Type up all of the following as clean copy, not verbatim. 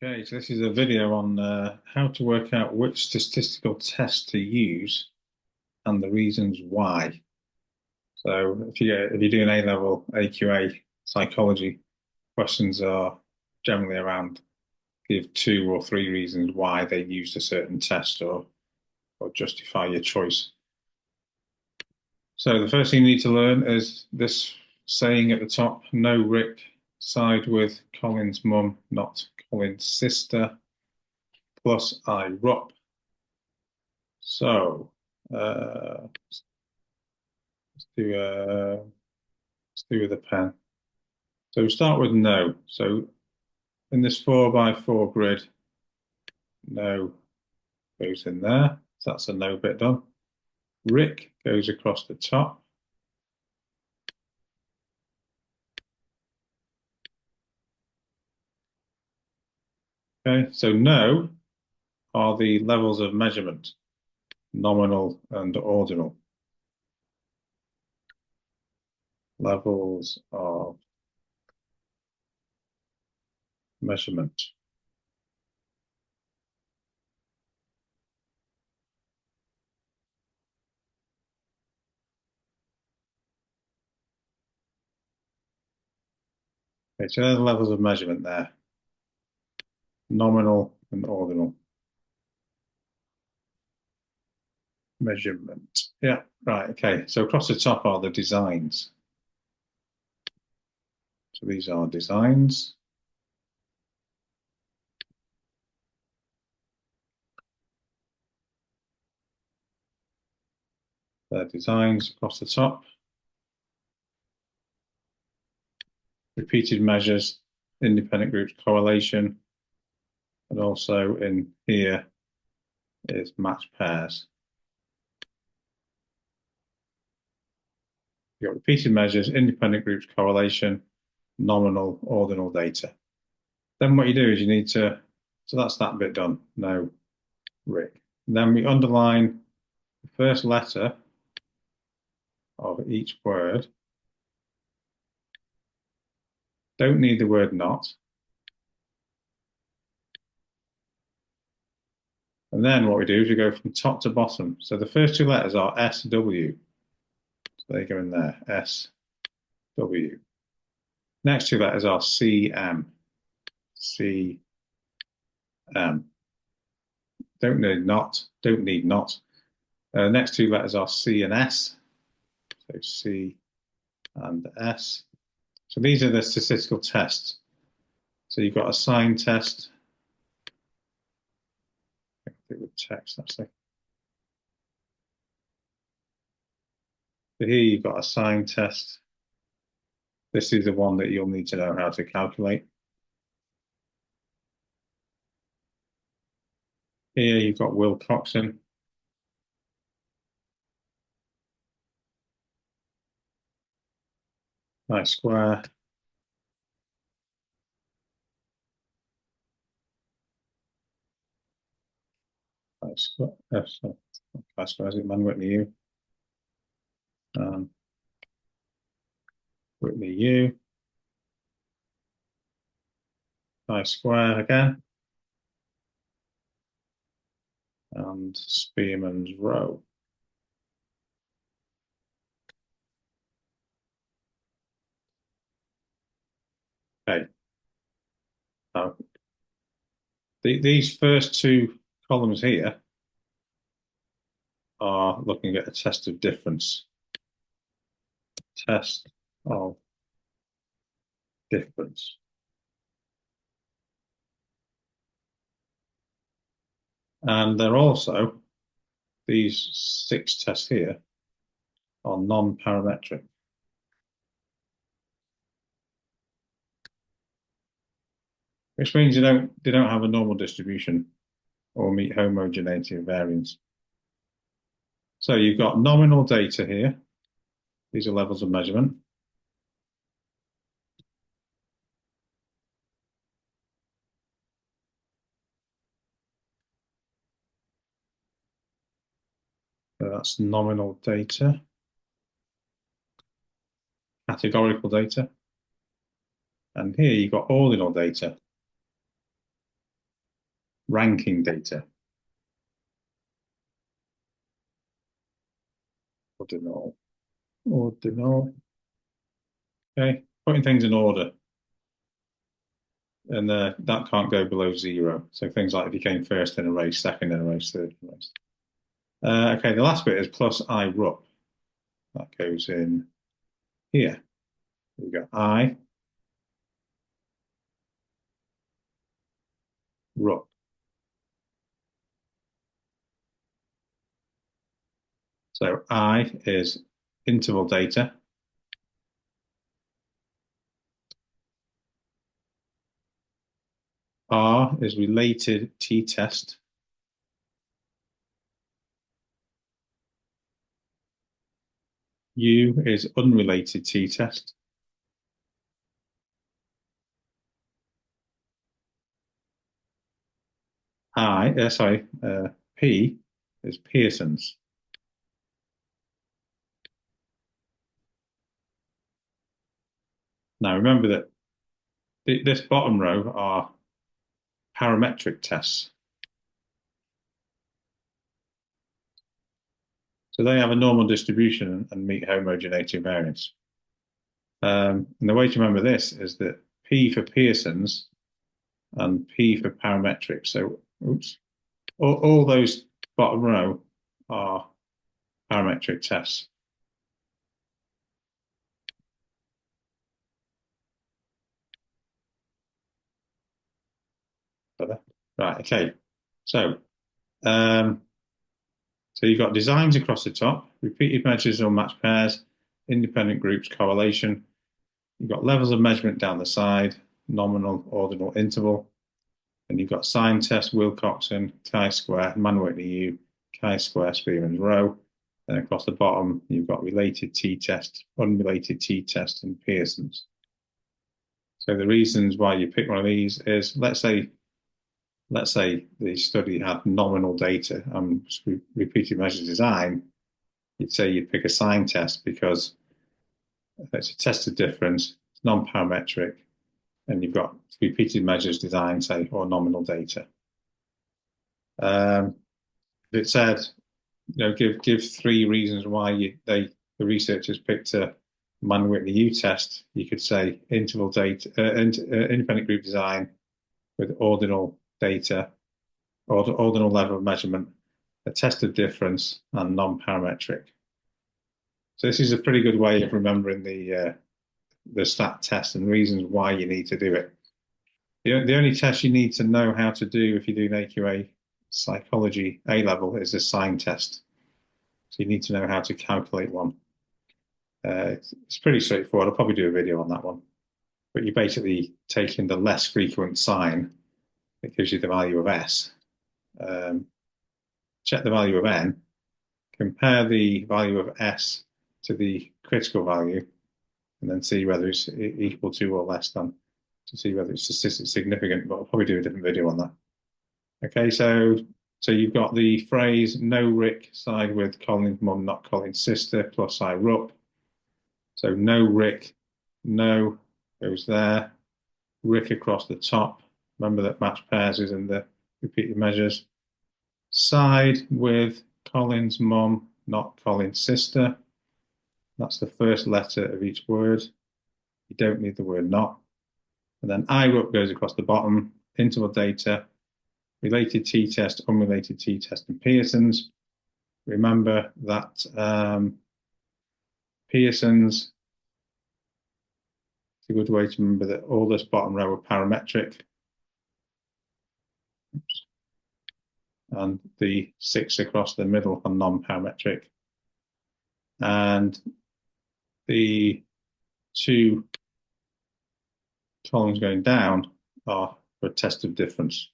Okay, so this is a video on how to work out which statistical test to use and the reasons why. So if you're doing A-Level AQA Psychology, questions are generally around give 2 or 3 reasons why they used a certain test or justify your choice. So the first thing you need to learn is this saying at the top: no Rick, side with Colin's mum, not Colin's sister, plus I RUP. So let's do let's do with a pen. So we start with no. So in this 4x4 grid, no goes in there. So that's a no bit done. Rick goes across the top. Okay, so no are the levels of measurement, nominal and ordinal. Levels of measurement. Okay, so there's levels of measurement there. Nominal and ordinal. Measurement. Yeah, right, okay. So across the top are the designs. So these are designs. They're designs across the top. Repeated measures, independent groups, correlation, and also in here is matched pairs. You've got repeated measures, independent groups, correlation, nominal, ordinal data. Then what you do is you need to, so that's that bit done. No, Rick. Then we underline the first letter of each word. Don't need the word not. And then what we do is we go from top to bottom. So the first 2 letters are SW. So they go in there, SW. Next 2 letters are CM. CM. Don't need not. Don't need not. Next 2 letters are C and S. So C and S. So these are the statistical tests. So you've got a sign test. I think with text actually. So here you've got a sign test. This is the one that you'll need to know how to calculate. Here you've got Wilcoxon. Chi-square. Chi-square. Chi-square is it man Whitney U. Whitney U. Chi-square again. And Spearman's row. Okay. Now, these first 2 columns here are looking at a test of difference. Test of difference. And they're also, these 6 tests here are non-parametric. Which means they don't have a normal distribution or meet homogeneity of variance. So you've got nominal data here. These are levels of measurement. So that's nominal data. Categorical data. And here you've got ordinal data. ranking data. Ordinal. Ordinal. Okay, putting things in order. And that can't go below 0. So things like if you came first in a race, second in a race, third in a race. Okay, the last bit is plus I rup. That goes in here. We've got I rup. So I is interval data. R is related t-test. U is unrelated t-test. P is Pearson's. Now remember that this bottom row are parametric tests. So they have a normal distribution and meet homogeneity variance. And the way to remember this is that P for Pearson's and P for parametric. So, oops, all those bottom row are parametric tests. Right, okay. So you've got designs across the top, repeated measures or matched pairs, independent groups, correlation. You've got levels of measurement down the side, nominal, ordinal, interval. And you've got sign test, Wilcoxon, chi-square, Mann-Whitney U, chi-square, Spearman's row. And across the bottom, you've got related t-test, unrelated t-test, and Pearson's. So the reasons why you pick one of these is, let's say the study had nominal data and repeated measure design, you'd say you'd pick a sign test because it's a test of difference, it's non-parametric, and you've got repeated measures design, say, or nominal data. It said, give 3 reasons why the researchers picked a Mann-Whitney U test. You could say interval data, independent group design with ordinal data, ordinal level of measurement, a test of difference, and non-parametric. So this is a pretty good way of remembering the stat test and reasons why you need to do it. The only test you need to know how to do if you're doing AQA Psychology A-Level is a sign test. So you need to know how to calculate one. It's pretty straightforward. I'll probably do a video on that one. But you're basically taking the less frequent sign that gives you the value of S. Check the value of N. Compare the value of S to the critical value, and then see whether it's equal to or less than, to see whether it's statistically significant, but I'll probably do a different video on that. Okay, so you've got the phrase, no Rick side with Colin's mum, not Colin's sister, plus I rup. So no Rick, no goes there. Rick across the top. Remember that matched pairs is in the repeated measures. Side with Colin's mum, not Colin's sister. That's the first letter of each word. You don't need the word not. And then I rup goes across the bottom, interval data, related t-test, unrelated t-test, and Pearson's. Remember that Pearson's is a good way to remember that all this bottom row are parametric. Oops. And the 6 across the middle are non-parametric. And the 2 columns going down are for a test of difference.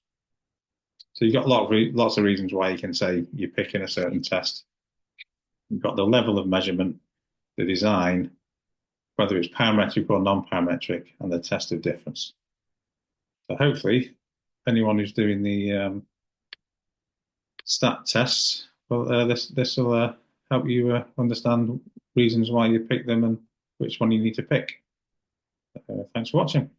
So you've got lots of reasons why you can say you're picking a certain test. You've got the level of measurement, the design, whether it's parametric or non-parametric, and the test of difference. So hopefully, anyone who's doing the stat tests, well, this will help you understand reasons why you pick them and which one you need to pick. Thanks for watching.